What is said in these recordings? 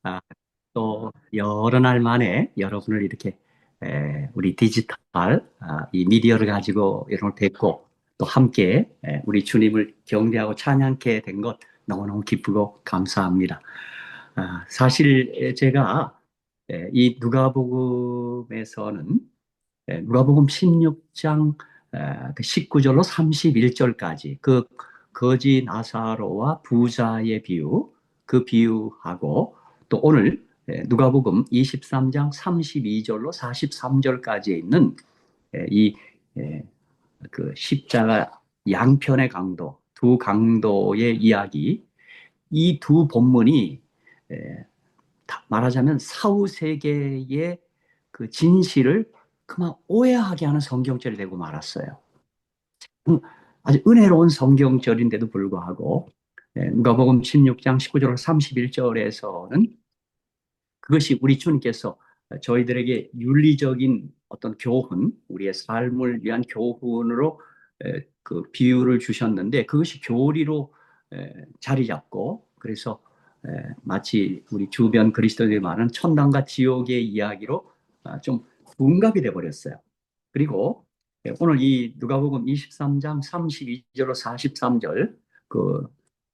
아, 또 여러 날 만에 여러분을 이렇게 우리 디지털 이 미디어를 가지고 여러분을 뵙고 또 함께 우리 주님을 경배하고 찬양케 된 것 너무너무 기쁘고 감사합니다. 사실 제가 이 누가복음에서는 누가복음 16장 19절로 31절까지 그 거지 나사로와 부자의 비유, 그 비유하고 또 오늘 누가복음 23장 32절로 43절까지에 있는 이 그 십자가 양편의 강도, 두 강도의 이야기, 이 두 본문이 말하자면 사후 세계의 그 진실을 그만 오해하게 하는 성경절이 되고 말았어요. 아주 은혜로운 성경절인데도 불구하고 누가복음 16장 19절 31절에서는 그것이 우리 주님께서 저희들에게 윤리적인 어떤 교훈, 우리의 삶을 위한 교훈으로 그 비유를 주셨는데 그것이 교리로 자리 잡고 그래서 마치 우리 주변 그리스도인들이 말하는 천당과 지옥의 이야기로 좀 둔갑이 돼 버렸어요. 그리고 오늘 이 누가복음 23장 32절로 43절 그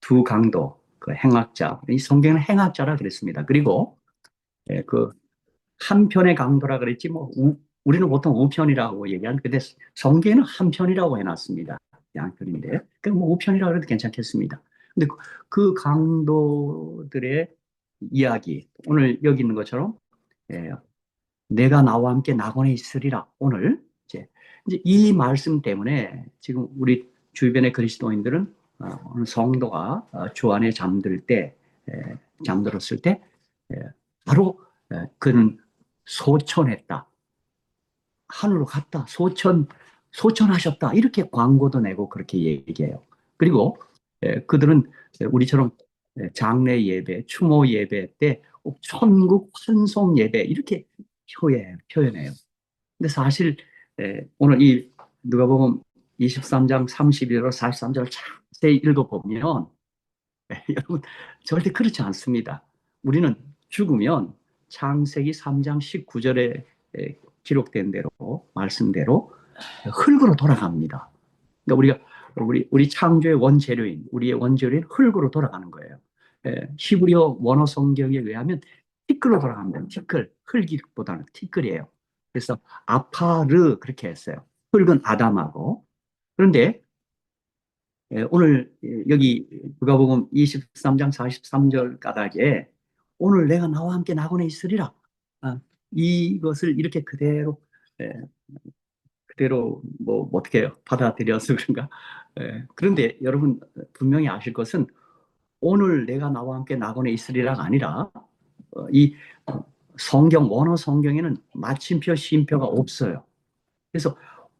두 강도 그 행악자 이 성경은 행악자라 그랬습니다. 그리고 그 한편의 강도라 그랬지 뭐 우리는 보통 우편이라고 얘기하는 근데 성경에는 한편이라고 해놨습니다. 양편인데 그뭐 우편이라고 해도 괜찮겠습니다. 근데 그 강도들의 이야기 오늘 여기 있는 것처럼 예, 내가 나와 함께 낙원에 있으리라 오늘 이제 이 말씀 때문에 지금 우리 주변의 그리스도인들은 오늘 성도가 주 안에 잠들 때 잠들었을 때 바로 그는 소천했다. 하늘로 갔다. 소천하셨다. 이렇게 광고도 내고 그렇게 얘기해요. 그리고 그들은 우리처럼 장례 예배, 추모 예배 때 천국 환송 예배 이렇게 표현해요. 근데 사실 오늘 이 누가복음 23장 31절 43절 자세히 읽어보면 여러분 절대 그렇지 않습니다. 우리는 죽으면 창세기 3장 19절에 기록된 대로 말씀대로 흙으로 돌아갑니다. 그러니까 우리 창조의 원재료인 우리의 원재료인 흙으로 돌아가는 거예요. 히브리어 원어 성경에 의하면 티끌로 돌아갑니다. 티끌 흙이보다는 티끌이에요. 그래서 아파르 그렇게 했어요. 흙은 아담하고 그런데 오늘 여기 누가복음 23장 43절 가닥에 오늘 내가 나와 함께 낙원에 있으리라. 이것을 이렇게 그대로 뭐 어떻게 받아들여서 그런가? 그런데 여러분 분명히 아실 것은 오늘 내가 나와 함께 낙원에 있으리라가 아니라 이 성경 원어 성경에는 마침표 쉼표가 없어요. 그래서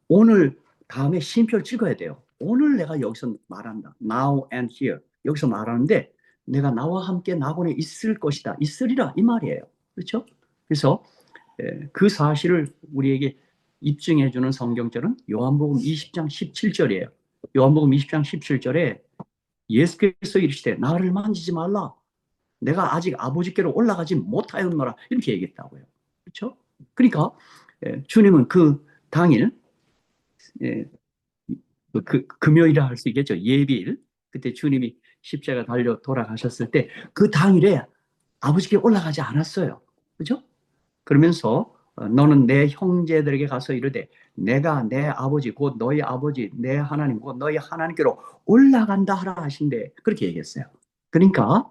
오늘 다음에 쉼표를 찍어야 돼요. 오늘 내가 여기서 말한다. Now and here. 여기서 말하는데 내가 나와 함께 낙원에 있을 것이다. 있으리라 이 말이에요. 그렇죠? 그래서 그 사실을 우리에게 입증해 주는 성경절은 요한복음 20장 17절이에요. 요한복음 20장 17절에 예수께서 이르시되 나를 만지지 말라. 내가 아직 아버지께로 올라가지 못하였노라. 이렇게 얘기했다고요. 그렇죠? 그러니까 주님은 그 당일 금요일이라 할 수 있겠죠. 예비일. 그때 주님이 십자가 달려 돌아가셨을 때 그 당일에 아버지께 올라가지 않았어요. 그죠? 그러면서 너는 내 형제들에게 가서 이르되 내가 내 아버지 곧 너희 아버지 내 하나님 곧 너희 하나님께로 올라간다 하라 하신대 그렇게 얘기했어요. 그러니까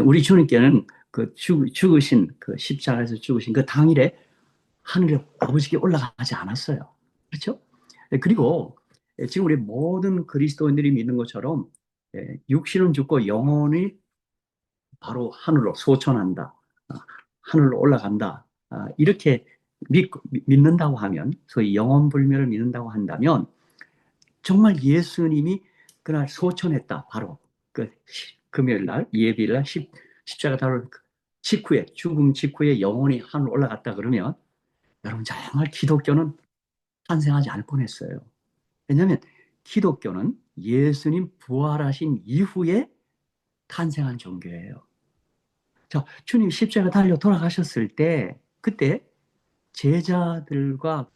우리 주님께는 그 죽으신 그 십자가에서 죽으신 그 당일에 하늘에 아버지께 올라가지 않았어요. 그렇죠? 그리고 지금 우리 모든 그리스도인들이 믿는 것처럼 육신은 죽고 영혼이 바로 하늘로 소천한다. 하늘로 올라간다. 이렇게 믿는다고 하면, 소위 영혼불멸을 믿는다고 한다면, 정말 예수님이 그날 소천했다. 바로 그 금요일 날, 예비일 날, 십자가 다룰 직후에, 죽음 직후에 영혼이 하늘로 올라갔다 그러면, 여러분 정말 기독교는 탄생하지 않을 뻔했어요. 왜냐하면 기독교는 예수님 부활하신 이후에 탄생한 종교예요. 자, 주님 십자가 달려 돌아가셨을 때, 그때 제자들과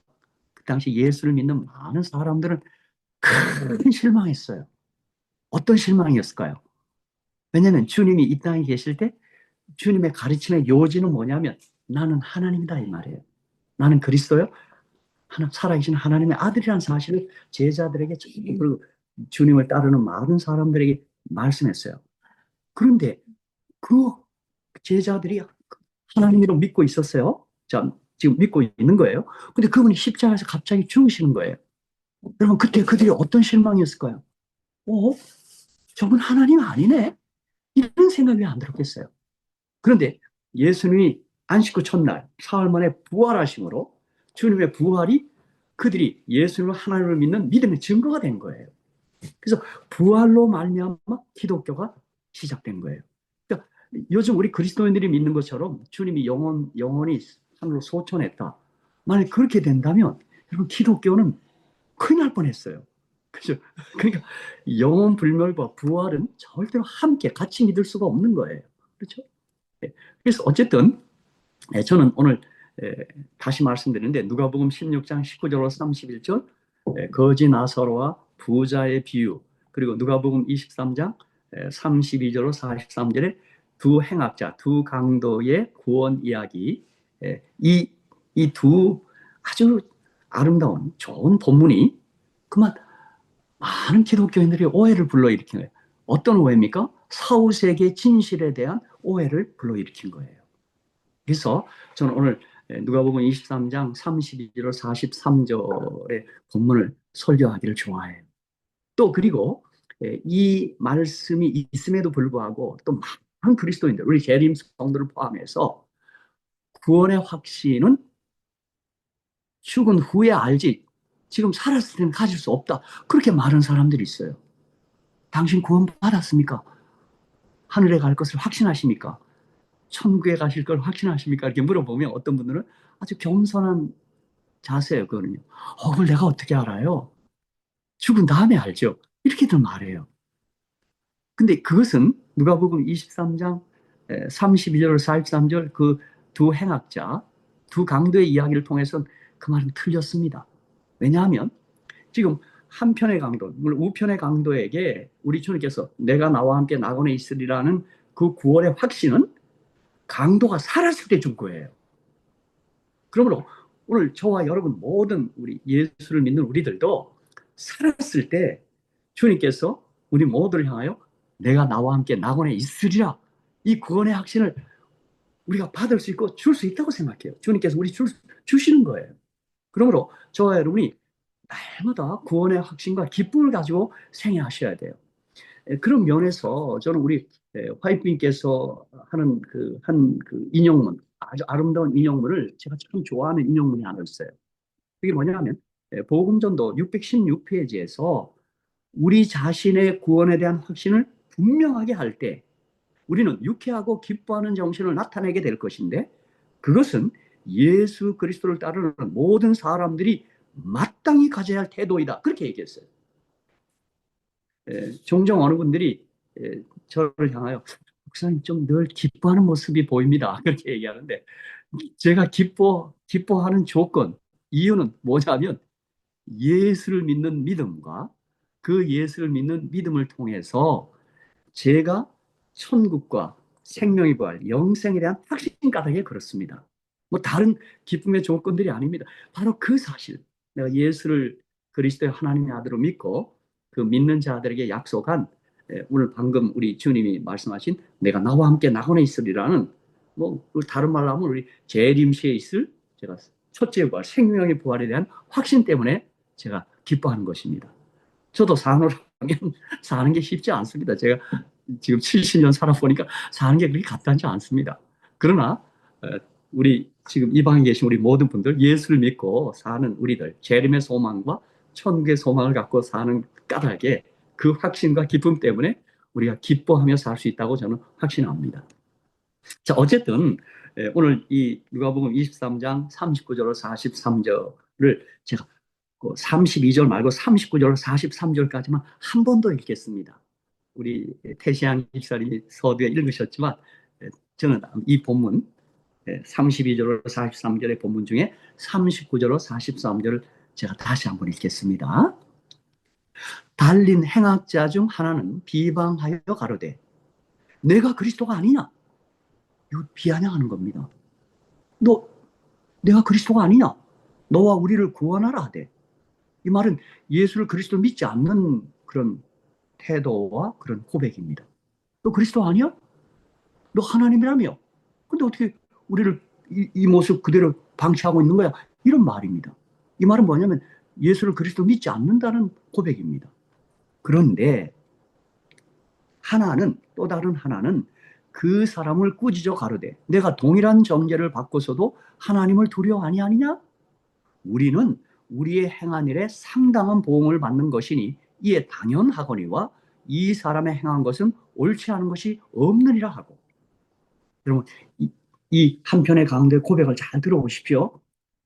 그 당시 예수를 믿는 많은 사람들은 큰 실망했어요. 어떤 실망이었을까요? 왜냐하면 주님이 이 땅에 계실 때 주님의 가르침의 요지는 뭐냐면 나는 하나님이다 이 말이에요. 나는 그리스도요. 살아계신 하나님의 아들이라는 사실을 제자들에게 그리고 주님을 따르는 많은 사람들에게 말씀했어요. 그런데 그 제자들이 하나님으로 믿고 있었어요. 자, 지금 믿고 있는 거예요. 근데 그분이 십자가에서 갑자기 죽으시는 거예요. 여러분, 그때 그들이 어떤 실망이었을까요? 어? 저분 하나님 아니네? 이런 생각이 왜 안 들었겠어요? 그런데 예수님이 안식 후 첫날, 사흘 만에 부활하심으로 주님의 부활이 그들이 예수님을 하나님을 믿는 믿음의 증거가 된 거예요. 그래서 부활로 말미암아 기독교가 시작된 거예요. 그러니까 요즘 우리 그리스도인들이 믿는 것처럼 주님이 영원히 하늘로 소천했다. 만약 그렇게 된다면 여러분 기독교는 큰일 날 뻔했어요. 그죠? 그러니까 영원 불멸과 부활은 절대로 함께 같이 믿을 수가 없는 거예요. 그렇죠? 네. 그래서 어쨌든 저는 오늘 다시 말씀드리는데 누가복음 16장 19절로 31절 거지 나사로와 부자의 비유 그리고 누가복음 23장 32절로 43절에 두 행악자, 두 강도의 구원 이야기 이 두 아주 아름다운 좋은 본문이 그만 많은 기독교인들이 오해를 불러일으킨 거예요. 어떤 오해입니까? 사후세계 진실에 대한 오해를 불러일으킨 거예요. 그래서 저는 오늘 누가복음 23장 32절 43절의 본문을 설교하기를 좋아해요. 또 그리고 이 말씀이 있음에도 불구하고 또 많은 그리스도인들, 우리 재림 성도를 포함해서 구원의 확신은 죽은 후에 알지 지금 살았을 때는 가질 수 없다. 그렇게 말하는 사람들이 있어요. 당신 구원 받았습니까? 하늘에 갈 것을 확신하십니까? 천국에 가실 걸 확신하십니까? 이렇게 물어보면 어떤 분들은 아주 겸손한 자세예요, 그거는요. 그걸 내가 어떻게 알아요? 죽은 다음에 알죠. 이렇게들 말해요. 근데 그것은 누가복음 23장 32절, 43절 그 두 행악자, 두 강도의 이야기를 통해서 그 말은 틀렸습니다. 왜냐하면 지금 한편의 강도, 물론 우편의 강도에게 우리 주님께서 내가 나와 함께 낙원에 있으리라는 그 구원의 확신은 강도가 살았을 때 준 거예요. 그러므로 오늘 저와 여러분 모든 우리 예수를 믿는 우리들도 살았을 때 주님께서 우리 모두를 향하여 내가 나와 함께 낙원에 있으리라 이 구원의 확신을 우리가 받을 수 있고 줄 수 있다고 생각해요. 주님께서 우리 주시는 거예요. 그러므로 저와 여러분이 날마다 구원의 확신과 기쁨을 가지고 생애하셔야 돼요. 그런 면에서 저는 우리 화이트님께서 하는 그 인용문, 아주 아름다운 인용문을 제가 참 좋아하는 인용문이 하나 있어요. 그게 뭐냐면, 복음전도 616페이지에서 우리 자신의 구원에 대한 확신을 분명하게 할 때, 우리는 유쾌하고 기뻐하는 정신을 나타내게 될 것인데, 그것은 예수 그리스도를 따르는 모든 사람들이 마땅히 가져야 할 태도이다. 그렇게 얘기했어요. 종종 어느 분들이 저를 향하여 목사님 좀 늘 기뻐하는 모습이 보입니다. 그렇게 얘기하는데 제가 기뻐하는 조건, 이유는 뭐냐면 예수를 믿는 믿음과 그 예수를 믿는 믿음을 통해서 제가 천국과 생명의 부활, 영생에 대한 확신 까닭에 그렇습니다. 뭐 다른 기쁨의 조건들이 아닙니다. 바로 그 사실, 내가 예수를 그리스도의 하나님의 아들로 믿고 그 믿는 자들에게 약속한 오늘 방금 우리 주님이 말씀하신 내가 나와 함께 낙원에 있으리라는 뭐 다른 말로 하면 우리 재림시에 있을 제가 첫째 부활, 생명의 부활에 대한 확신 때문에 제가 기뻐하는 것입니다. 저도 산으로 하면 사는 게 쉽지 않습니다. 제가 지금 70년 살아보니까 사는 게 그렇게 간단치 않습니다. 그러나 우리 지금 이 방에 계신 우리 모든 분들 예수를 믿고 사는 우리들 재림의 소망과 천국의 소망을 갖고 사는 까닭에 그 확신과 기쁨 때문에 우리가 기뻐하며 살 수 있다고 저는 확신합니다. 자, 어쨌든 오늘 이 누가복음 23장 39절로 43절을 제가 32절 말고 39절 43절까지만 한 번 더 읽겠습니다. 우리 태시양 집사님이 서두에 읽으셨지만 저는 이 본문 32절로 43절의 본문 중에 39절로 43절을 제가 다시 한번 읽겠습니다. 달린 행악자 중 하나는 비방하여 가로되 내가 그리스도가 아니냐? 이거 비아냥하는 겁니다. 너 내가 그리스도가 아니냐? 너와 우리를 구원하라 하되, 이 말은 예수를 그리스도 믿지 않는 그런 태도와 그런 고백입니다. 너 그리스도 아니야? 너 하나님이라며? 근데 어떻게 우리를 이 모습 그대로 방치하고 있는 거야? 이런 말입니다. 이 말은 뭐냐면 예수를 그리스도 믿지 않는다는 고백입니다. 그런데 하나는, 또 다른 하나는 그 사람을 꾸짖어 가로되 내가 동일한 정죄를 받고서도 하나님을 두려워 아니하느냐? 우리는 우리의 행한 일에 상당한 보응을 받는 것이니 이에 당연하거니와 이 사람의 행한 것은 옳지 않은 것이 없느니라 하고. 여러분, 이 한편의 강도의 고백을 잘 들어보십시오.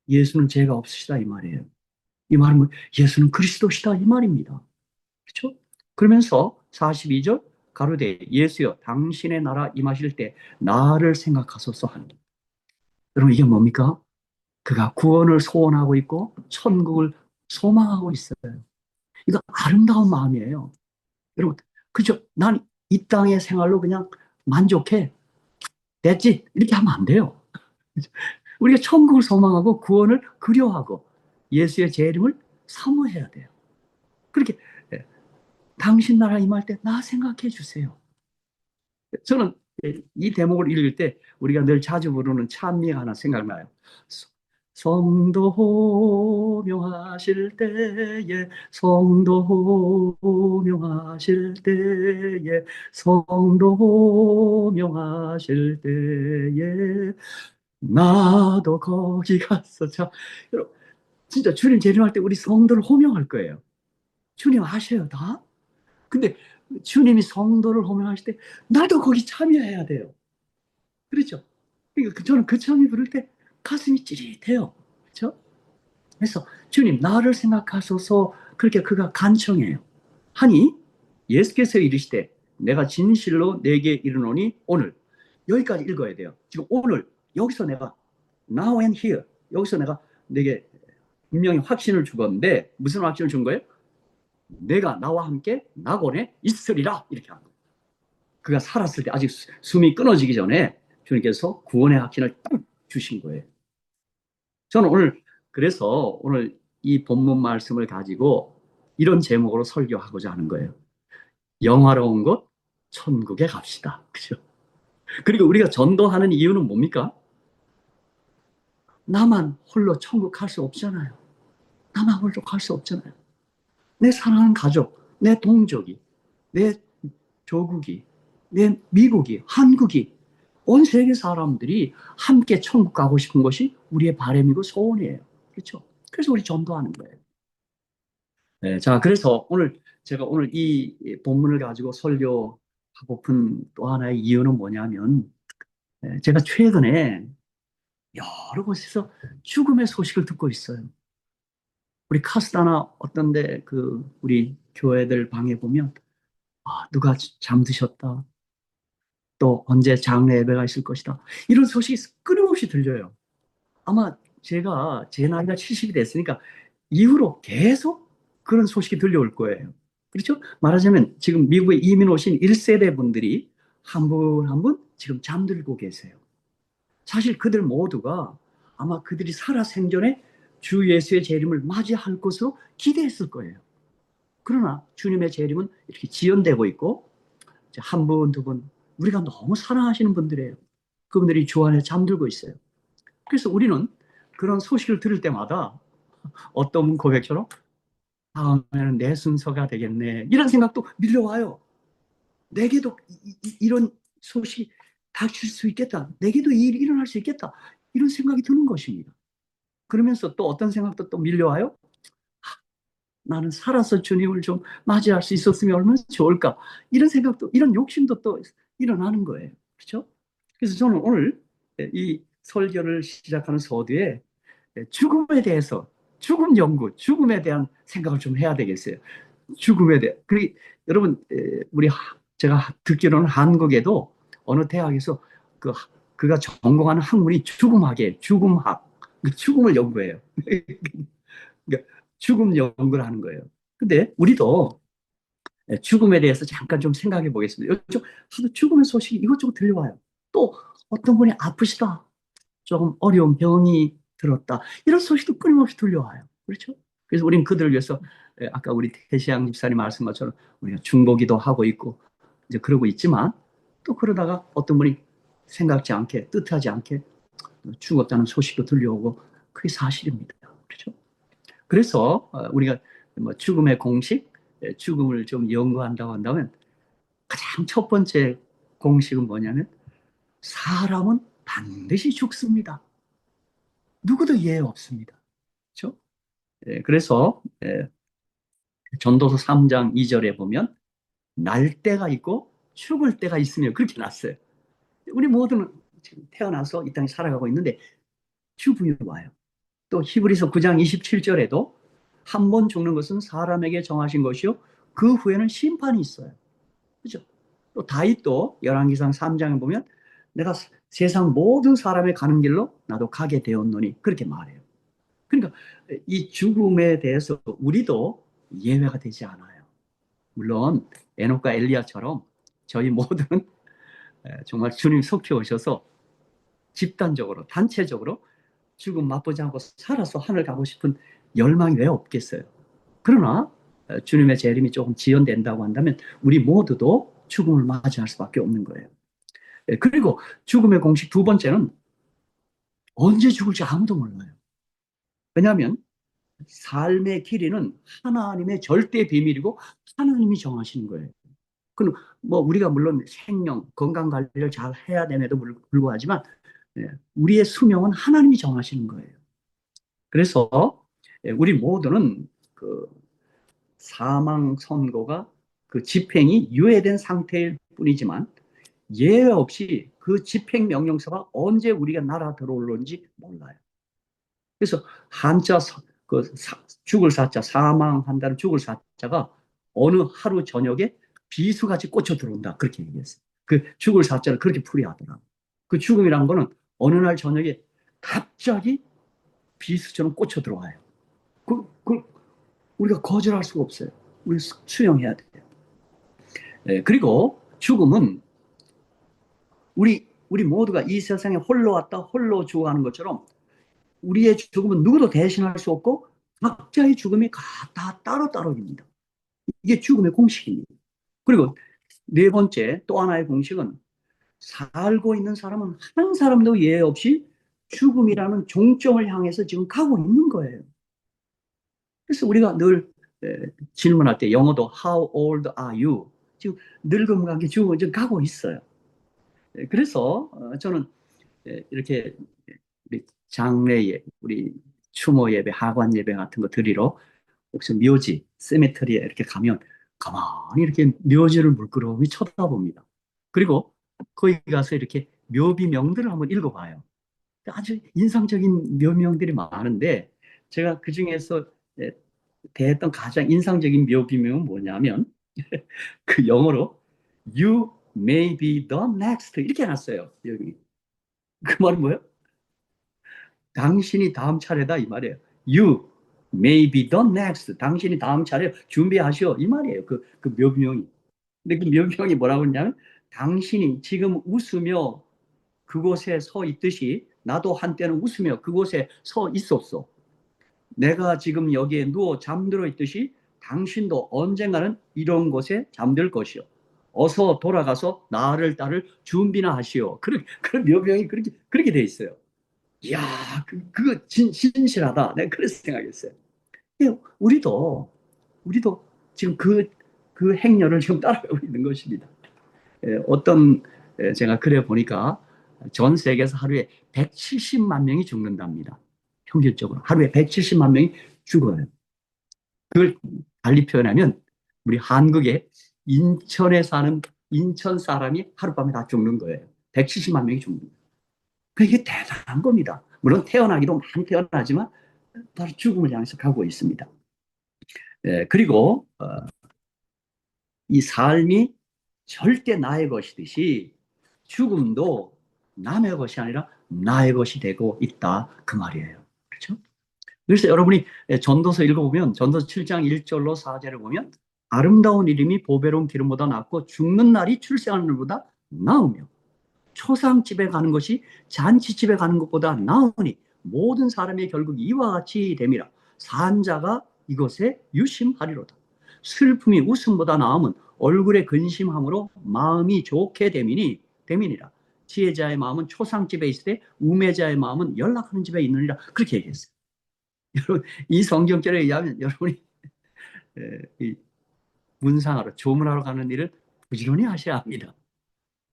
예수는 죄가 없으시다 이 말이에요. 이 말은 뭐, 예수는 그리스도시다 이 말입니다. 그렇죠? 그러면서 42절 가로되 예수여 당신의 나라 임하실 때 나를 생각하소서 하니. 여러분 이게 뭡니까? 그가 구원을 소원하고 있고 천국을 소망하고 있어요. 이거 아름다운 마음이에요. 여러분, 그죠? 난 이 땅의 생활로 그냥 만족해. 됐지? 이렇게 하면 안 돼요. 우리가 천국을 소망하고 구원을 그려하고 예수의 재림을 사모해야 돼요. 그렇게 당신 나라 임할 때 나 생각해 주세요. 저는 이 대목을 읽을 때 우리가 늘 자주 부르는 찬미가 하나 생각나요. 성도 호명하실 때에 성도 호명하실 때에 성도 호명하실 때에 나도 거기 갔어. 자, 여러분 진짜 주님 재림할 때 우리 성도를 호명할 거예요. 주님 아셔요 다? 근데 주님이 성도를 호명하실 때 나도 거기 참여해야 돼요. 그렇죠? 그러니까 저는 그 찬미 부를 때 가슴이 찌릿해요. 그렇죠? 그래서 주님 나를 생각하소서 그렇게 그가 간청해요. 하니 예수께서 이르시되 내가 진실로 내게 이르노니 오늘 여기까지 읽어야 돼요. 지금 오늘 여기서 내가 now and here 여기서 내가 내게 분명히 확신을 주건데 무슨 확신을 준 거예요? 내가 나와 함께 낙원에 있으리라 이렇게 한 거예요. 그가 살았을 때 아직 숨이 끊어지기 전에 주님께서 구원의 확신을 딱 주신 거예요. 저는 오늘 그래서 오늘 이 본문 말씀을 가지고 이런 제목으로 설교하고자 하는 거예요. 영화로운 곳 천국에 갑시다. 그죠? 그리고 우리가 전도하는 이유는 뭡니까? 나만 홀로 천국 갈 수 없잖아요. 나만 홀로 갈 수 없잖아요. 내 사랑하는 가족, 내 동족이, 내 조국이, 내 미국이, 한국이, 온 세계 사람들이 함께 천국 가고 싶은 것이 우리의 바람이고 소원이에요. 그렇죠? 그래서 우리 전도하는 거예요. 네, 자, 그래서 제가 오늘 이 본문을 가지고 설교하고픈 또 하나의 이유는 뭐냐면, 제가 최근에 여러 곳에서 죽음의 소식을 듣고 있어요. 우리 카스타나 어떤데 우리 교회들 방에 보면, 누가 잠드셨다. 또 언제 장례 예배가 있을 것이다. 이런 소식이 끊임없이 들려요. 아마 제가 제 나이가 70이 됐으니까 이후로 계속 그런 소식이 들려올 거예요. 그렇죠? 말하자면 지금 미국에 이민 오신 1세대 분들이 한 분 한 분 지금 잠들고 계세요. 사실 그들 모두가 아마 그들이 살아 생전에 주 예수의 재림을 맞이할 것으로 기대했을 거예요. 그러나 주님의 재림은 이렇게 지연되고 있고 한 분, 두 분, 우리가 너무 사랑하시는 분들이에요. 그분들이 주 안에 잠들고 있어요. 그래서 우리는 그런 소식을 들을 때마다 어떤 분 고백처럼 다음에는 내 순서가 되겠네. 이런 생각도 밀려와요. 내게도 이런 소식이 닥칠 수 있겠다. 내게도 이 일이 일어날 수 있겠다. 이런 생각이 드는 것입니다. 그러면서 또 어떤 생각도 또 밀려와요. 나는 살아서 주님을 좀 맞이할 수 있었으면 얼마나 좋을까. 이런 생각도, 이런 욕심도 또 일어나는 거예요. 그렇죠? 그래서 저는 오늘 이 설교를 시작하는 서두에 죽음에 대해서, 죽음 연구, 죽음에 대한 생각을 좀 해야 되겠어요. 죽음에 대해. 여러분, 제가 듣기로는 한국에도 어느 대학에서 그, 그가 전공하는 학문이 죽음학이에요. 죽음학. 죽음을 연구해요. 그러니까 죽음 연구를 하는 거예요. 근데 우리도 죽음에 대해서 잠깐 좀 생각해 보겠습니다. 요즘 하도 죽음의 소식이 이것저것 들려와요. 또 어떤 분이 아프시다. 조금 어려운 병이 들었다. 이런 소식도 끊임없이 들려와요. 그렇죠? 그래서 우리는 그들을 위해서 아까 우리 태시양 집사님 말씀 것처럼 우리가 중보기도 하고 있고 이제 그러고 있지만 또 그러다가 어떤 분이 생각지 않게 뜻하지 않게 죽었다는 소식도 들려오고 그게 사실입니다. 그렇죠? 그래서 우리가 뭐 죽음의 공식, 죽음을 좀 연구한다고 한다면 가장 첫 번째 공식은 뭐냐면 사람은 반드시 죽습니다. 누구도 예외 없습니다. 그렇죠? 그래서 전도서 3장 2절에 보면 날 때가 있고 죽을 때가 있으며 그렇게 났어요. 우리 모두는 지금 태어나서 이 땅에 살아가고 있는데 죽음이 와요. 또 히브리서 9장 27절에도 한 번 죽는 것은 사람에게 정하신 것이요 그 후에는 심판이 있어요. 그죠? 또 다윗도 열왕기상 3장에 보면 내가 세상 모든 사람의 가는 길로 나도 가게 되었노니 그렇게 말해요. 그러니까 이 죽음에 대해서 우리도 예외가 되지 않아요. 물론 에녹과 엘리야처럼 저희 모두는 정말 주님 속히 오셔서 집단적으로 단체적으로 죽음 맛보지 않고 살아서 하늘 가고 싶은 열망이 왜 없겠어요. 그러나 주님의 재림이 조금 지연된다고 한다면 우리 모두도 죽음을 맞이할 수밖에 없는 거예요. 그리고 죽음의 공식 두 번째는 언제 죽을지 아무도 몰라요. 왜냐하면 삶의 길이는 하나님의 절대 비밀이고 하나님이 정하시는 거예요. 그럼 뭐 우리가 물론 생명, 건강 관리를 잘 해야 됨에도 불구하지만 우리의 수명은 하나님이 정하시는 거예요. 그래서 우리 모두는 그 사망 선고가 그 집행이 유예된 상태일 뿐이지만 예외 없이 그 집행 명령서가 언제 우리가 날아 들어올는지 몰라요. 그래서 한자 죽을 사자 사망한다는 죽을 사자가 어느 하루 저녁에 비수같이 꽂혀 들어온다 그렇게 얘기했어요. 그 죽을 사자를 그렇게 풀이하더라고요. 그 죽음이란 거는 어느 날 저녁에 갑자기 비수처럼 꽂혀 들어와요. 그 우리가 거절할 수가 없어요. 우리 수용해야 돼요. 그리고 죽음은 우리 모두가 이 세상에 홀로 왔다 홀로 죽어가는 것처럼 우리의 죽음은 누구도 대신할 수 없고 각자의 죽음이 다 따로따로입니다. 이게 죽음의 공식입니다. 그리고 네 번째 또 하나의 공식은 살고 있는 사람은 한 사람도 예외 없이 죽음이라는 종점을 향해서 지금 가고 있는 거예요. 그래서 우리가 늘 질문할 때 영어도 How old are you? 지금 늙음과 함께 죽음을 지금 가고 있어요. 그래서 저는 이렇게 우리 장례 우리 추모 예배, 하관 예배 같은 거 드리러 혹시 묘지, 세메터리에 이렇게 가면 가만히 이렇게 묘지를 물끄러미 쳐다봅니다. 그리고 거기 가서 이렇게 묘비명들을 한번 읽어봐요. 아주 인상적인 묘비명들이 많은데 제가 그 중에서 대했던 가장 인상적인 묘비명은 뭐냐면 그 영어로 You may be the next 이렇게 해놨어요. 여기 그 말은 뭐예요? 당신이 다음 차례다 이 말이에요. You may be the next. 당신이 다음 차례 준비하시오 이 말이에요. 그 묘비명이. 근데 그 묘비명이 뭐라고 했냐면 당신이 지금 웃으며 그곳에 서 있듯이 나도 한때는 웃으며 그곳에 서 있었어. 내가 지금 여기에 누워 잠들어 있듯이 당신도 언젠가는 이런 곳에 잠들 것이요. 어서 돌아가서 나를 따를 준비나 하시오. 그런 묘병이 그렇게 돼 있어요. 이야, 그거 진실하다. 내가 그래서 생각했어요. 우리도 지금 그 행렬을 지금 따라가고 있는 것입니다. 어떤, 제가 그래 보니까 전 세계에서 하루에 170만 명이 죽는답니다. 평균적으로. 하루에 170만 명이 죽어요. 그걸 달리 표현하면 우리 한국에 인천에 사는 인천 사람이 하룻밤에 다 죽는 거예요. 170만 명이 죽는 거예요. 그게 대단한 겁니다. 물론 태어나기도 많이 태어나지만 바로 죽음을 향해서 가고 있습니다. 그리고 이 삶이 절대 나의 것이듯이 죽음도 남의 것이 아니라 나의 것이 되고 있다. 그 말이에요. 그렇죠? 그래서 여러분이 전도서 읽어보면 전도서 7장 1절로 4절을 보면 아름다운 이름이 보배로운 기름보다 낫고 죽는 날이 출생하는 날보다 나으며 초상집에 가는 것이 잔치집에 가는 것보다 나으니 모든 사람의 결국 이와 같이 됨이라. 산자가 이것에 유심하리로다. 슬픔이 웃음보다 나음은 얼굴에 근심함으로 마음이 좋게 됨이니라. 지혜자의 마음은 초상집에 있을 때 우매자의 마음은 연락하는 집에 있느니라. 그렇게 얘기했어요. 여러분, 이 성경절에 의하면 여러분이 이 문상하러 조문하러 가는 일을 부지런히 하셔야 합니다.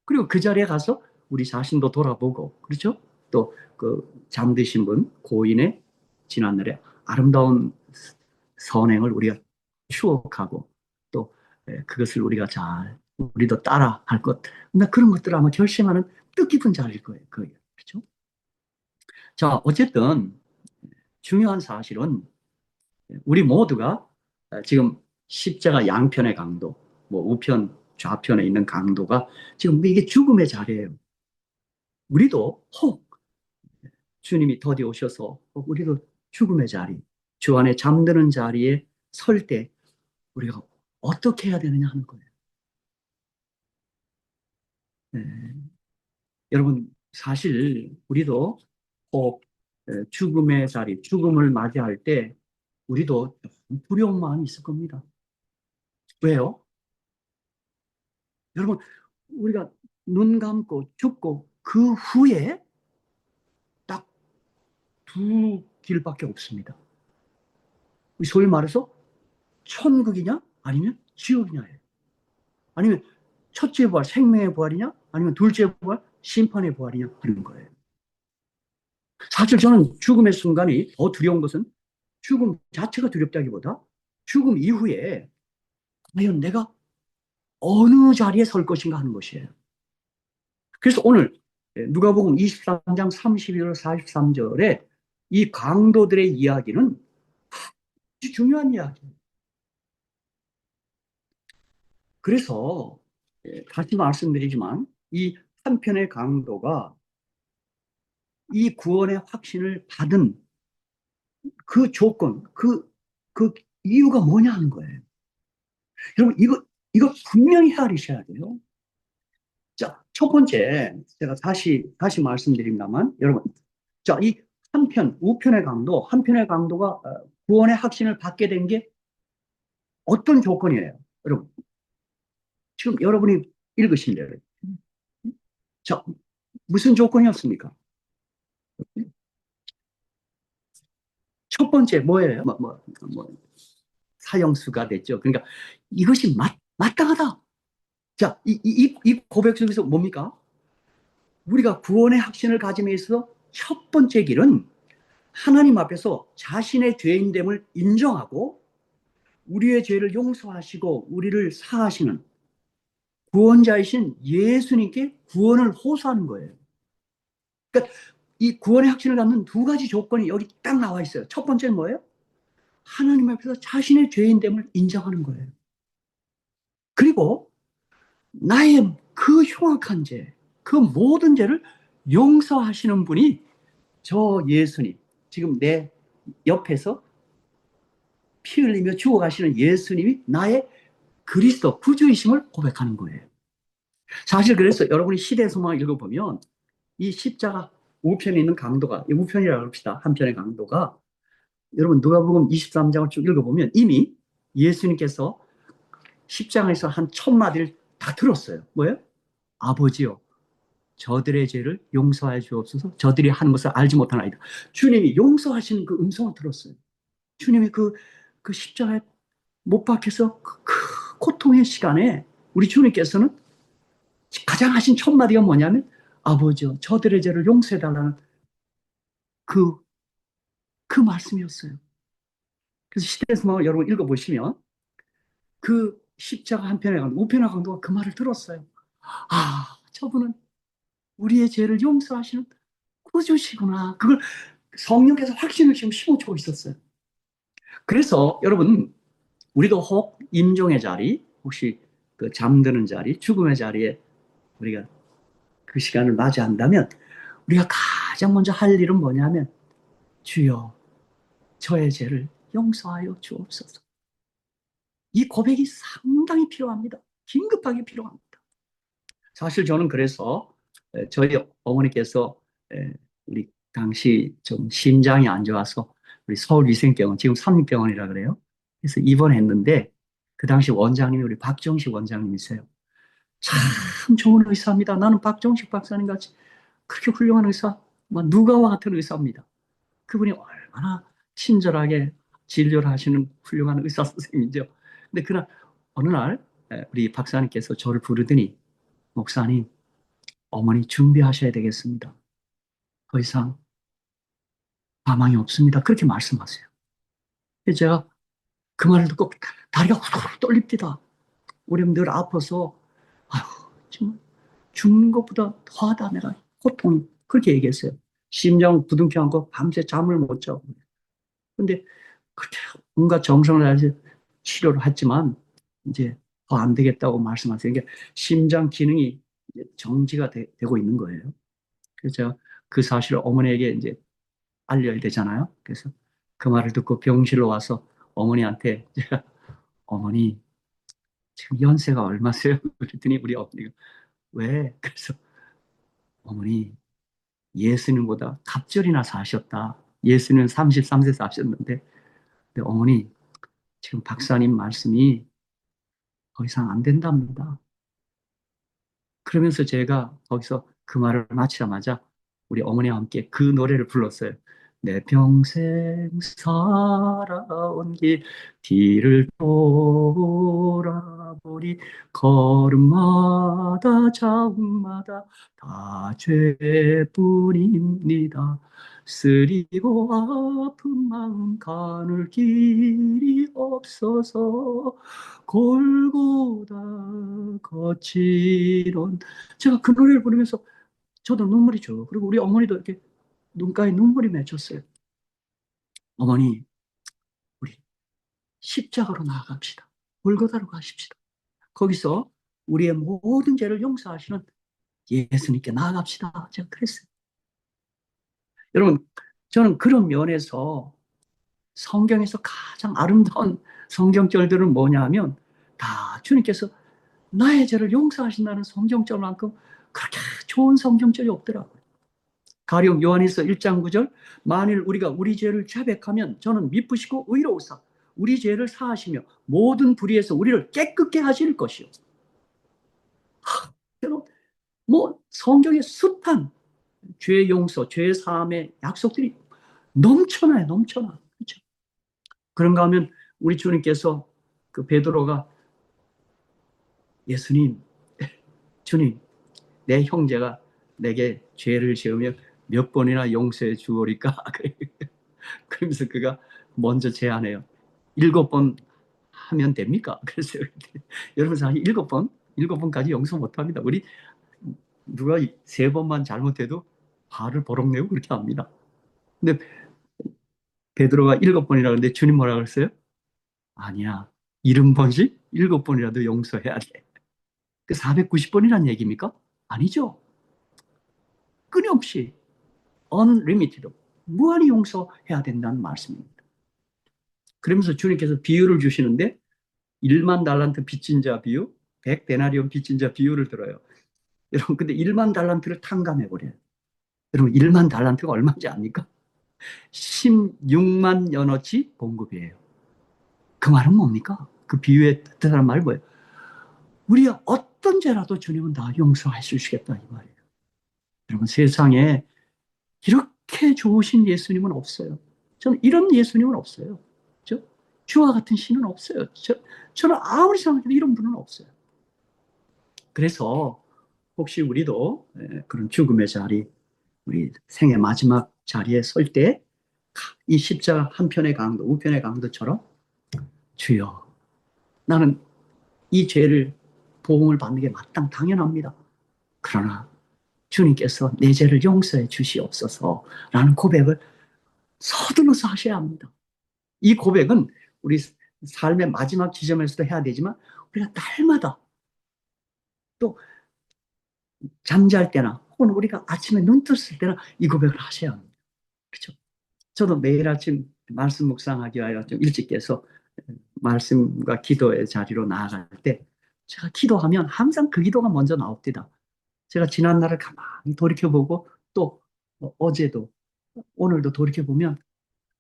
그리고 그 자리에 가서 우리 자신도 돌아보고, 그렇죠? 또 그 잠드신 분, 고인의 지난날의 아름다운 선행을 우리가 추억하고 또 그것을 우리가 잘 우리도 따라 할 것. 근데 그런 것들을 아마 결심하는 뜻깊은 자리일 거예요. 그렇죠? 자, 어쨌든 중요한 사실은 우리 모두가 지금 십자가 양편의 강도, 뭐 우편 좌편에 있는 강도가 지금 이게 죽음의 자리예요. 우리도 혹 주님이 더디 오셔서 우리도 죽음의 자리, 주 안에 잠드는 자리에 설 때 우리가 어떻게 해야 되느냐 하는 거예요. 네. 여러분, 사실 우리도 꼭 죽음의 자리, 죽음을 맞이할 때 우리도 두려운 마음이 있을 겁니다. 왜요? 여러분, 우리가 눈 감고 죽고 그 후에 딱 두 길밖에 없습니다. 소위 말해서 천국이냐 아니면 지옥이냐예요. 아니면 첫째 부활, 생명의 부활이냐 아니면 둘째 부활, 심판의 부활이냐 하는 거예요. 사실 저는 죽음의 순간이 더 두려운 것은 죽음 자체가 두렵다기보다 죽음 이후에 과연 내가 어느 자리에 설 것인가 하는 것이에요. 그래서 오늘 누가복음 23장 32절 43절에 이 강도들의 이야기는 아주 중요한 이야기예요. 그래서 다시 말씀드리지만 이 한편의 강도가 이 구원의 확신을 받은 그 조건, 그 이유가 뭐냐 하는 거예요. 여러분, 이거 분명히 헤아리셔야 돼요. 자, 첫 번째, 제가 다시 말씀드립니다만, 여러분, 자, 이 우편의 강도, 한편의 강도가 구원의 확신을 받게 된 게 어떤 조건이에요? 여러분, 지금 여러분이 읽으신 대로. 자, 무슨 조건이었습니까? 첫 번째, 뭐예요? 사형수가 됐죠. 그러니까 이것이 마땅하다. 자, 이 고백 속에서 뭡니까? 우리가 구원의 확신을 가짐에 있어서 첫 번째 길은 하나님 앞에서 자신의 죄인됨을 인정하고 우리의 죄를 용서하시고 우리를 사하시는 구원자이신 예수님께 구원을 호소하는 거예요. 그러니까 이 구원의 확신을 갖는 두 가지 조건이 여기 딱 나와 있어요. 첫 번째는 뭐예요? 하나님 앞에서 자신의 죄인됨을 인정하는 거예요. 그리고 나의 그 흉악한 죄, 그 모든 죄를 용서하시는 분이 저 예수님, 지금 내 옆에서 피 흘리며 죽어가시는 예수님이 나의 그리스도 구주이심을 고백하는 거예요. 사실 그래서 여러분이 시대 소망을 읽어보면 이 십자가 우편에 있는 강도가, 우편이라고 합시다. 한편의 강도가 여러분 누가복음 23장을 쭉 읽어보면 이미 예수님께서 십자가에서 한 첫 마디를 다 들었어요. 뭐예요? 아버지요, 저들의 죄를 용서하여 주옵소서. 저들이 하는 것을 알지 못하나이다. 주님이 용서하시는 그 음성을 들었어요. 주님이 그 십자가에 못 박혀서 그 고통의 시간에 우리 주님께서는 가장 하신 첫 마디가 뭐냐면 아버지요, 저들의 죄를 용서해달라는 그, 그 말씀이었어요. 그래서 시대의 소망을 여러분 읽어보시면 그 십자가 한편에 간 우편의 강도가 그 말을 들었어요. 아, 저분은 우리의 죄를 용서하시는 구주시구나. 그걸 성령께서 확신을 지금 심어주고 있었어요. 그래서 여러분, 우리도 혹 임종의 자리, 혹시 그 잠드는 자리, 죽음의 자리에 우리가 그 시간을 맞이한다면 우리가 가장 먼저 할 일은 뭐냐면 주여 저의 죄를 용서하여 주옵소서. 이 고백이 상당히 필요합니다. 긴급하게 필요합니다. 사실 저는 그래서 저희 어머니께서 우리 당시 좀 심장이 안 좋아서 우리 서울위생병원, 지금 삼립병원이라 그래요. 그래서 입원했는데 그 당시 원장님이 우리 박정식 원장님이세요. 참 좋은 의사입니다. 나는 박정식 박사님 같이 그렇게 훌륭한 의사, 누가와 같은 의사입니다. 그분이 얼마나 친절하게 진료를 하시는 훌륭한 의사 선생님이죠. 근데 그날 어느 날 우리 박사님께서 저를 부르더니 목사님, 어머니 준비하셔야 되겠습니다. 더 이상 가망이 없습니다. 그렇게 말씀하세요. 그래서 제가 그 말을 듣고 다리가 후루룩 떨립니다. 우리 늘 아파서 아휴 정말 죽는 것보다 더하다 내가 고통이 그렇게 얘기했어요. 심장 부둥켜 안고 밤새 잠을 못 자고. 근데 그렇게 온갖 정성을 다해서 치료를 했지만 이제 더 안 되겠다고 말씀하세요. 그러니까 심장 기능이 정지가 되고 있는 거예요. 그래서 제가 그 사실을 어머니에게 이제 알려야 되잖아요. 그래서 그 말을 듣고 병실로 와서 어머니한테 제가 어머니 지금 연세가 얼마세요? 그랬더니 우리 어머니가 왜? 그래서 어머니 예수님보다 갑절이나 사셨다. 예수님은 33세 사셨는데 근데 어머니 지금 박사님 말씀이 더 이상 안 된답니다. 그러면서 제가 거기서 그 말을 마치자마자 우리 어머니와 함께 그 노래를 불렀어요. 내 평생 살아온 길 뒤를 돌아보니 걸음마다 자국마다 다 죄뿐입니다. 쓰리고 아픈 마음 가눌 길이 없어서 골고다 거칠은 제가 그 노래를 부르면서 저도 눈물이 죠. 그리고 우리 어머니도 이렇게 눈가에 눈물이 맺혔어요. 어머니, 우리 십자가로 나아갑시다. 골고다로 가십시다. 거기서 우리의 모든 죄를 용서하시는 예수님께 나아갑시다. 제가 그랬어요. 여러분, 저는 그런 면에서 성경에서 가장 아름다운 성경절들은 뭐냐 하면 다 주님께서 나의 죄를 용서하신다는 성경절만큼 그렇게 좋은 성경절이 없더라고요. 가령 요한일서 1장 9절 만일 우리가 우리 죄를 자백하면 저는 미쁘시고 의로우사 우리 죄를 사하시며 모든 불의에서 우리를 깨끗게 하실 것이요. 여러분 뭐 성경에 숱한 죄 용서, 죄 사함의 약속들이 넘쳐나요, 넘쳐나. 그렇죠? 그런가 하면 우리 주님께서 그 베드로가 예수님, 주님, 내 형제가 내게 죄를 지으면 몇 번이나 용서해 주오리까? 그러면서 그가 먼저 제안해요. 7번 하면 됩니까? 그래서 여러분 사실 7번, 7번까지 용서 못 합니다. 우리 누가 3번만 잘못해도 화를 버럭 내고 그렇게 합니다. 근데 베드로가 7번이라 그러는데 주님 뭐라 그랬어요? 아니야. 70번씩 7번이라도 용서해야 돼. 그 490번이란 얘기입니까? 아니죠. 끊임없이 unlimited 무한히 용서해야 된다는 말씀입니다. 그러면서 주님께서 비유를 주시는데 1만 달란트 빚진 자 비유, 100데나리온 빚진 자 비유를 들어요. 여러분 근데 1만 달란트를 탕감해 버려요. 여러분 1만 달란트가 얼마인지 압니까? 16만 연어치 봉급이에요. 그 말은 뭡니까? 그 비유의 뜻하는 말이 뭐예요? 우리가 어떤 죄라도 주님은 다 용서해 주시겠다 이 말이에요. 여러분 세상에 이렇게 좋으신 예수님은 없어요. 저는 이런 예수님은 없어요. 주와 같은 신은 없어요. 저는 아무리 생각해도 이런 분은 없어요. 그래서 혹시 우리도 그런 죽음의 자리, 우리 생의 마지막 자리에 설 때 이 십자가 한편의 강도, 우편의 강도처럼 주여, 나는 이 죄를 보응을 받는 게 당연합니다. 그러나 주님께서 내 죄를 용서해 주시옵소서라는 고백을 서둘러서 하셔야 합니다. 이 고백은 우리 삶의 마지막 지점에서도 해야 되지만 우리가 날마다 또 잠잘 때나 혹은 우리가 아침에 눈 떴을 때는 이 고백을 하셔야 합니다. 그렇죠? 저도 매일 아침 말씀 묵상하기 위하여 좀 일찍 깨서 말씀과 기도의 자리로 나아갈 때 제가 기도하면 항상 그 기도가 먼저 나옵니다. 제가 지난 날을 가만히 돌이켜보고 또 어제도 오늘도 돌이켜보면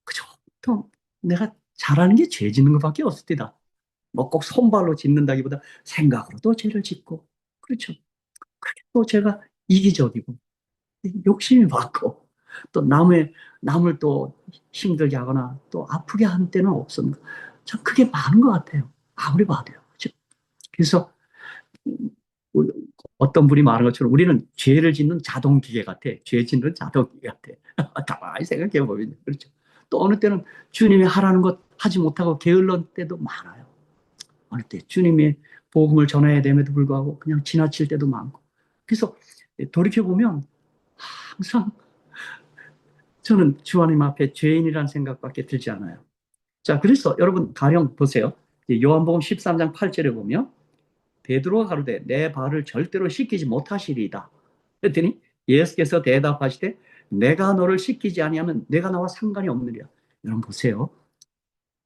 그저 보통 내가 잘하는 게 죄 짓는 것밖에 없습니다. 뭐 꼭 손발로 짓는다기보다 생각으로도 죄를 짓고 그렇죠. 그게 또 제가 이기적이고 욕심이 많고 또 남을 또 힘들게 하거나 또 아프게 한 때는 없습니다. 참 그게 많은 것 같아요. 아무리 봐도요. 그렇죠? 그래서 우리- 어떤 분이 말한 것처럼 우리는 죄를 짓는 자동기계 같아. 죄 짓는 자동기계 같아. 가만히 생각해 보면 그렇죠. 또 어느 때는 주님이 하라는 것 하지 못하고 게을른 때도 많아요. 어느 때 주님의 복음을 전해야 됨에도 불구하고 그냥 지나칠 때도 많고. 그래서 돌이켜 보면 항상 저는 주하님 앞에 죄인이라는 생각밖에 들지 않아요. 자, 그래서 여러분 가령 보세요. 요한복음 13장 8절에 보면 베드로가 가로되 내 발을 절대로 씻기지 못하시리이다. 그랬더니 예수께서 대답하시되 내가 너를 씻기지 아니하면 내가 나와 상관이 없느니라. 여러분 보세요.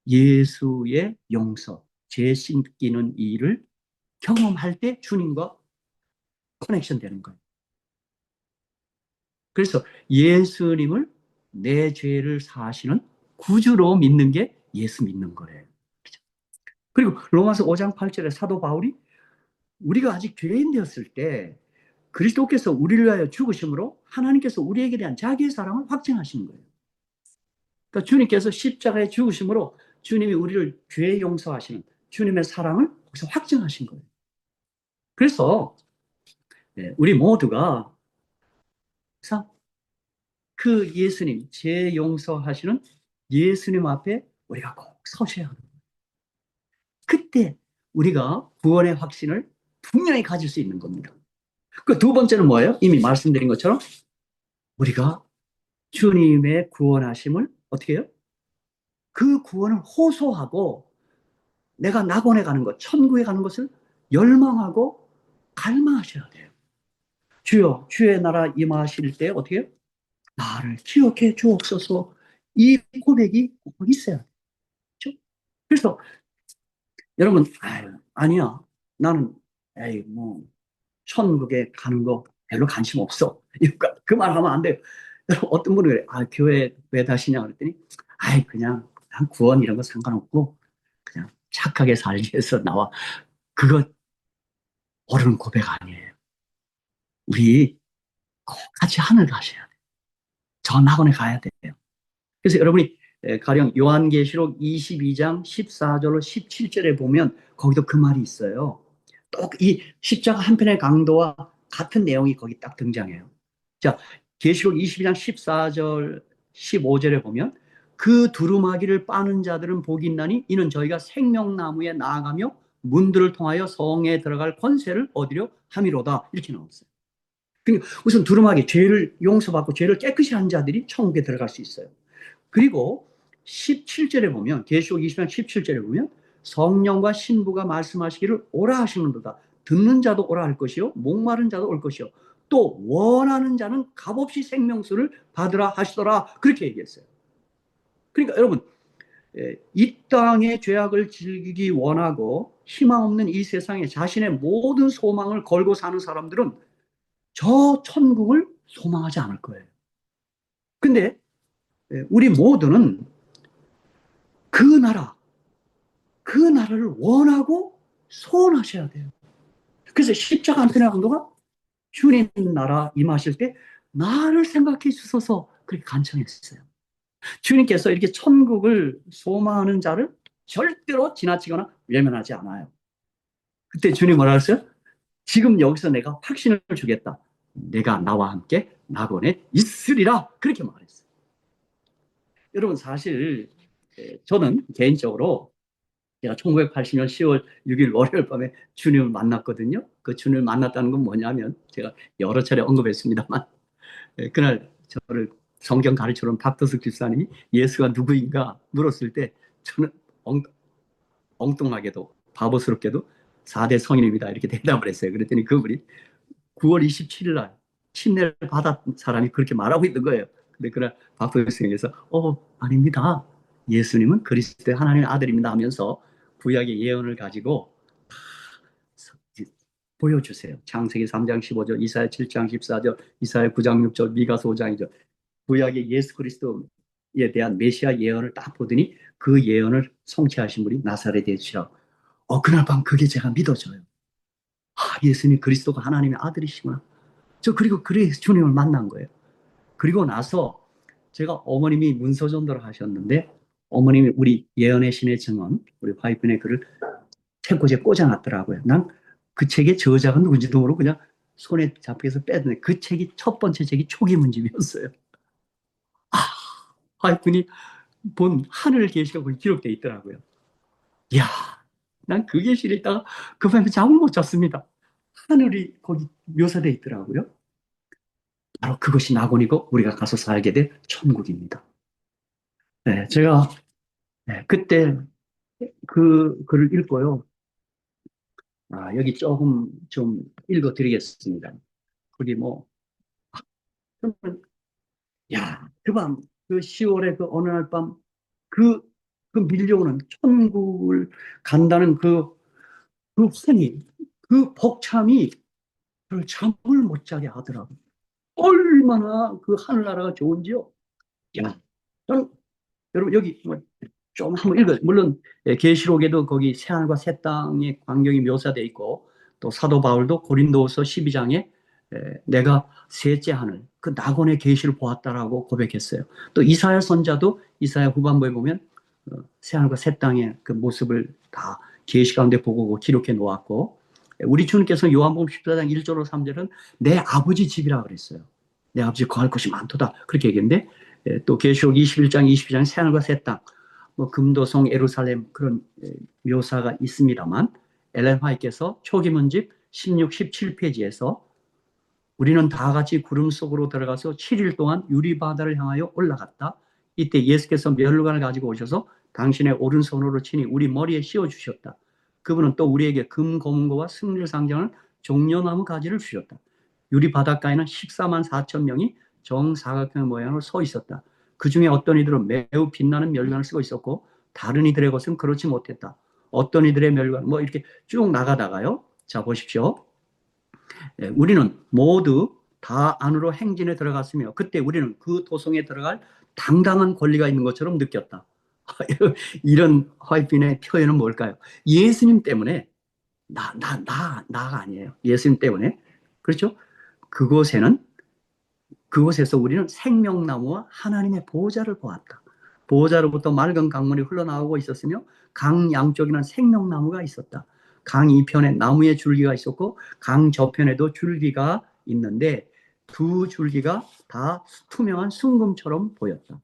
예수의 용서, 죄 씻기는 일을 경험할 때 주님과 커넥션 되는 거예요. 그래서 예수님을 내 죄를 사하시는 구주로 믿는 게 예수 믿는 거예요. 그리고 로마서 5장 8절에 사도 바울이 우리가 아직 죄인 되었을 때 그리스도께서 우리를 위하여 죽으심으로 하나님께서 우리에게 대한 자기의 사랑을 확증하시는 거예요. 그러니까 주님께서 십자가에 죽으심으로 주님이 우리를 죄 용서하시는 주님의 사랑을 거기서 확증하신 거예요. 그래서 우리 모두가 그 예수님, 죄 용서하시는 예수님 앞에 우리가 꼭 서셔야 합니다. 그때 우리가 구원의 확신을 분명히 가질 수 있는 겁니다. 그 두 번째는 뭐예요? 이미 말씀드린 것처럼 우리가 주님의 구원하심을 어떻게 해요? 그 구원을 호소하고 내가 낙원에 가는 것, 천국에 가는 것을 열망하고 갈망하셔야 돼요. 주여, 주의 나라 임하실 때 어떻게 해요? 나를 기억해 주옵소서. 이 고백이 꼭 있어야 돼요. 그래서 여러분, 아니야. 나는, 뭐, 천국에 가는 거 별로 관심 없어. 그 말 하면 안 돼요. 어떤 분은 그래. 교회 왜 다시냐 그랬더니, 그냥, 난 구원 이런 거 상관없고, 그냥 착하게 살기 위해서 나와. 그거 옳은 고백 아니에요. 우리 꼭 같이 하늘 가셔야 돼요. 저 낙원에 가야 돼요. 그래서 여러분이 가령 요한계시록 22장 14절로 17절에 보면 거기도 그 말이 있어요. 또 이 십자가 한편의 강도와 같은 내용이 거기 딱 등장해요. 자, 계시록 22장 14절 15절에 보면 그 두루마기를 빠는 자들은 복이 있나니 이는 저희가 생명나무에 나아가며 문들을 통하여 성에 들어갈 권세를 얻으려 함이로다. 이렇게 나왔어요. 그러니까 우선 두루마기, 죄를 용서받고 죄를 깨끗이 한 자들이 천국에 들어갈 수 있어요. 그리고 17절에 보면 계시록 20장 17절에 보면 성령과 신부가 말씀하시기를 오라 하시는도다. 듣는 자도 오라 할 것이요 목마른 자도 올 것이요 또 원하는 자는 값없이 생명수를 받으라 하시더라. 그렇게 얘기했어요. 그러니까 여러분 이 땅의 죄악을 즐기기 원하고 희망 없는 이 세상에 자신의 모든 소망을 걸고 사는 사람들은 저 천국을 소망하지 않을 거예요. 근데 우리 모두는 그 나라, 그 나라를 원하고 소원하셔야 돼요. 그래서 십자가 한편의 강도가 주님 나라 임하실 때 나를 생각해 주셔서 그렇게 간청했어요. 주님께서 이렇게 천국을 소망하는 자를 절대로 지나치거나 외면하지 않아요. 그때 주님 뭐라 했어요? 지금 여기서 내가 확신을 주겠다. 내가 나와 함께 낙원에 있으리라. 그렇게 말했어요. 여러분 사실 저는 개인적으로 제가 1980년 10월 6일 월요일 밤에 주님을 만났거든요. 그 주님을 만났다는 건 뭐냐면 제가 여러 차례 언급했습니다만 그날 저를 성경 가르쳐준 박도숙 집사님이 예수가 누구인가 물었을 때 저는 엉뚱하게도 바보스럽게도 4대 성인입니다. 이렇게 대답을 했어요. 그랬더니 그분이 9월 27일 날 침례를 받았던 사람이 그렇게 말하고 있는 거예요. 근데 그날 박도영 선생님께서 아닙니다. 예수님은 그리스도의 하나님의 아들입니다 하면서 구약의 예언을 가지고 보여주세요. 창세기 3장 15절, 이사야 7장 14절, 이사야 9장 6절, 미가서 5장 2절. 구약의 예수 그리스도에 대한 메시아 예언을 딱 보더니 그 예언을 성취하신 분이 나사렛의 예수라고. 그날 밤 그게 제가 믿어져요. 예수님 그리스도가 하나님의 아들이시구나. 그리고 그래서 주님을 만난 거예요. 그리고 나서 제가 어머님이 문서전도를 하셨는데 어머님이 우리 예언의 신의 증언, 우리 화이트의 글을 책꽂이에 꽂아놨더라고요. 난 그 책의 저자가 누군지도 모르고 그냥 손에 잡혀서 뺐는데 그 책이 첫 번째 책이 초기문집이었어요. 화이트니 본 하늘 계시가 거기 기록되어 있더라고요. 이야, 난 그 계시를 있다가 그 밤에 잠을 못 잤습니다. 하늘이 거기 묘사되어 있더라고요. 바로 그것이 낙원이고 우리가 가서 살게 될 천국입니다. 네, 제가 그때 그 글을 읽고요. 여기 조금 좀 읽어드리겠습니다. 거기 뭐, 그러면, 그 밤, 그 10월의 그 어느 날 밤, 그, 그 밀려오는 천국을 간다는 그 환희, 그 벅참이 저를 잠을 못 자게 하더라고요. 얼마나 그 하늘나라가 좋은지요. 야, 저는 여러분 여기 좀 한번 읽어요. 물론 계시록에도 거기 새하늘과 새 땅의 광경이 묘사되어 있고 또 사도 바울도 고린도후서 12장에 내가 셋째 하늘 그 낙원의 계시를 보았다라고 고백했어요. 또 이사야 선자도 이사야 후반부에 보면 새하늘과 새 땅의 그 모습을 다 계시 가운데 보고 기록해 놓았고 우리 주님께서 요한복음 14장 1절로 3절은 내 아버지 집이라 그랬어요. 내 아버지 거할 곳이 많도다 그렇게 얘기했는데 또 계시록 21장 22장 새하늘과 새 땅 뭐 금도성 예루살렘 그런 묘사가 있습니다만 엘렌 화이트께서 초기문집 16, 17페이지에서 우리는 다 같이 구름 속으로 들어가서 7일 동안 유리바다를 향하여 올라갔다. 이때 예수께서 멸관을 가지고 오셔서 당신의 오른손으로 치니 우리 머리에 씌워주셨다. 그분은 또 우리에게 금, 검은고와 승리를 상징하는 종려나무 가지를 주셨다. 유리 바닷가에는 14만 4천 명이 정사각형 모양으로 서 있었다. 그 중에 어떤 이들은 매우 빛나는 멸관을 쓰고 있었고 다른 이들의 것은 그렇지 못했다. 어떤 이들의 멸관 뭐 이렇게 쭉 나가다가요. 자 보십시오. 우리는 모두 다 안으로 행진에 들어갔으며 그때 우리는 그 도성에 들어갈 당당한 권리가 있는 것처럼 느꼈다. 이런 화이트의 표현은 뭘까요? 예수님 때문에 나가 아니에요. 예수님 때문에. 그렇죠? 그곳에는 그곳에서 우리는 생명나무와 하나님의 보호자를 보았다. 보호자로부터 맑은 강물이 흘러나오고 있었으며 강 양쪽에는 생명나무가 있었다. 강 이편에 나무의 줄기가 있었고 강 저편에도 줄기가 있는데 두 줄기가 다 투명한 순금처럼 보였다.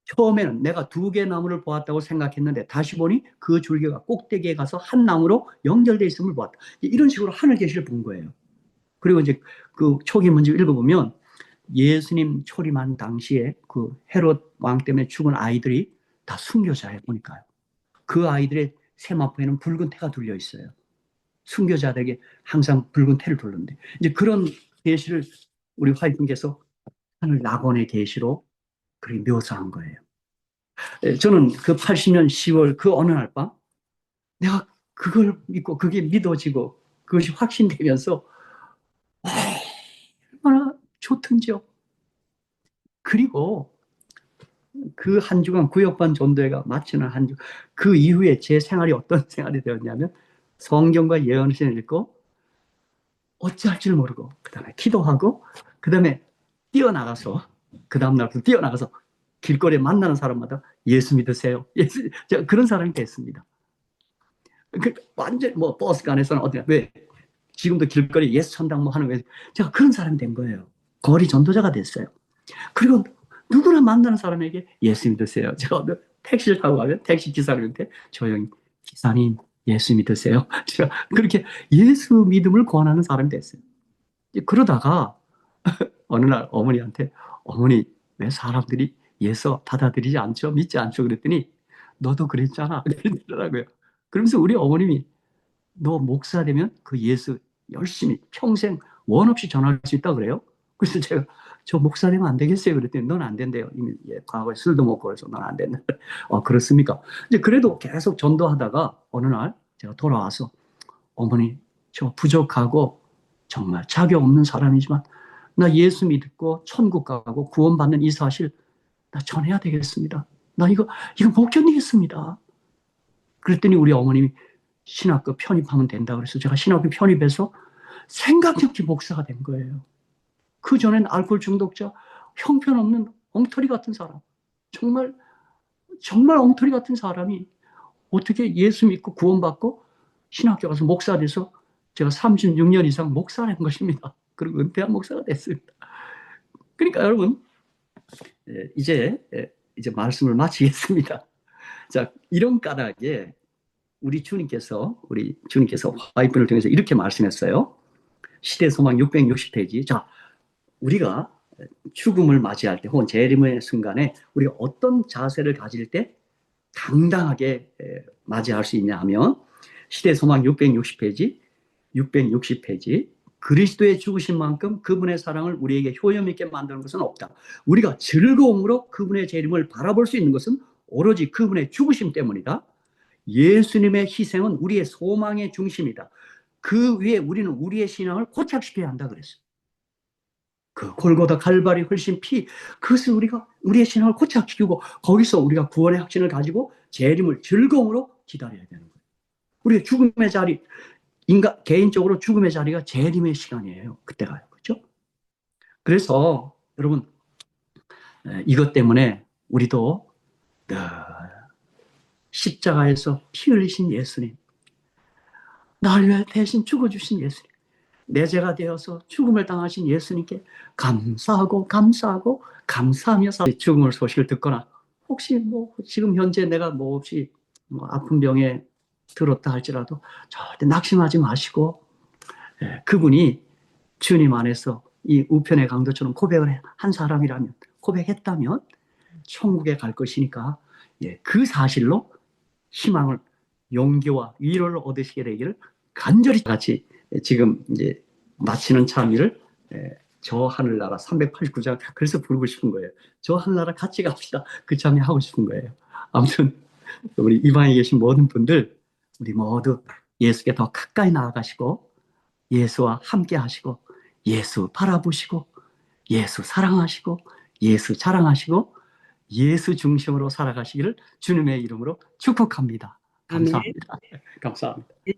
처음에는 내가 두 개의 나무를 보았다고 생각했는데 다시 보니 그 줄기가 꼭대기에 가서 한 나무로 연결되어 있음을 보았다. 이런 식으로 하늘 계시를 본 거예요. 그리고 이제 그 초기 문제 읽어보면 예수님 초림한 당시에 그 헤롯 왕 때문에 죽은 아이들이 다 순교자예요, 보니까요. 그 아이들의 세마포에는 붉은 태가 둘려 있어요. 순교자들에게 항상 붉은 태를 둘렀는데 이제 그런 계시를 우리 화이트께서 하늘 낙원의 계시로 그렇게 묘사한 거예요. 저는 그 80년 10월 그 어느 날 밤 내가 그걸 믿고 그게 믿어지고 그것이 확신되면서 얼마나 좋든지요. 그리고 그 한 주간 구역반 전도회가 마치는 한 주, 그 이후에 제 생활이 어떤 생활이 되었냐면 성경과 예언을 읽고 어찌할 줄 모르고 그 다음에 기도하고 그 다음에 뛰어나가서 그 다음날부터 뛰어나가서 길거리에 만나는 사람마다 예수 믿으세요. 예수, 제가 그런 사람이 됐습니다. 완전 뭐 버스 안에서는 어디가 왜 지금도 길거리 예수 천당 뭐 하는 왜 제가 그런 사람이 된 거예요. 거리 전도자가 됐어요. 그리고 누구나 만나는 사람에게 예수 믿으세요. 제가 택시를 타고 가면 택시 기사님한테 조용히 기사님 예수 믿으세요. 제가 그렇게 예수 믿음을 권하는 사람이 됐어요. 그러다가 어느 날 어머니한테 어머니 왜 사람들이 예수 받아들이지 않죠? 믿지 않죠? 그랬더니 너도 그랬잖아. 그러더라고요. 그러면서 우리 어머님이 너 목사 되면 그 예수 열심히 평생 원 없이 전화할 수 있다 그래요. 그래서 제가 저 목사 되면 안 되겠어요. 그랬더니 넌 안 된대요. 이미 과거에 술도 먹고 그래서 넌 안 된다. 그렇습니까? 이제 그래도 계속 전도하다가 어느 날 제가 돌아와서 어머니 저 부족하고 정말 자격 없는 사람이지만 나 예수 믿고 천국 가고 구원받는 이 사실 나 전해야 되겠습니다. 나 이거 못 견디겠습니다. 그랬더니 우리 어머님이 신학교 편입하면 된다 그래서 제가 신학교 편입해서 생각 없이 목사가 된 거예요. 그전엔 알코올 중독자, 형편없는 엉터리 같은 사람, 정말 엉터리 같은 사람이 어떻게 예수 믿고 구원받고 신학교 가서 목사 돼서 제가 36년 이상 목사를 한 것입니다. 그리고 은퇴한 목사가 됐습니다. 그러니까 여러분, 이제 말씀을 마치겠습니다. 자, 이런 까닭에 우리 주님께서 화이트를 통해서 이렇게 말씀했어요. 시대 소망 660페이지. 자, 우리가 죽음을 맞이할 때 혹은 재림의 순간에 우리가 어떤 자세를 가질 때 당당하게 맞이할 수 있냐 하면 시대 소망 660페이지 그리스도의 죽으신 만큼 그분의 사랑을 우리에게 효험 있게 만드는 것은 없다. 우리가 즐거움으로 그분의 재림을 바라볼 수 있는 것은 오로지 그분의 죽으심 때문이다. 예수님의 희생은 우리의 소망의 중심이다. 그 위에 우리는 우리의 신앙을 고착시켜야 한다 그랬어요. 그 골고다 칼바리 흘신 피, 그것을 우리의 신앙을 고착시키고 거기서 우리가 구원의 확신을 가지고 재림을 즐거움으로 기다려야 되는 거예요. 우리의 죽음의 자리, 개인적으로 죽음의 자리가 재림의 시간이에요. 그때가요. 그렇죠? 그래서 여러분, 이것 때문에 우리도 십자가에서 피 흘리신 예수님, 나를 위해 대신 죽어주신 예수님, 내 죄가 되어서 죽음을 당하신 예수님께 감사하며 죽음을 소식을 듣거나 혹시 지금 현재 내가 혹시 아픈 병에 들었다 할지라도 절대 낙심하지 마시고 그분이 주님 안에서 이 우편의 강도처럼 고백을 한 사람이라면, 고백했다면 천국에 갈 것이니까 그 사실로 희망을, 용기와 위로를 얻으시게 되기를 간절히 같이 지금 이제 마치는 참여를 저 하늘나라 389장 그래서 부르고 싶은 거예요. 저 하늘나라 같이 갑시다. 그 참여 하고 싶은 거예요. 아무튼 우리 이 방에 계신 모든 분들 우리 모두 예수께 더 가까이 나아가시고 예수와 함께 하시고 예수 바라보시고 예수 사랑하시고 예수 자랑하시고 예수 중심으로 살아가시기를 주님의 이름으로 축복합니다. 감사합니다. 감사합니다.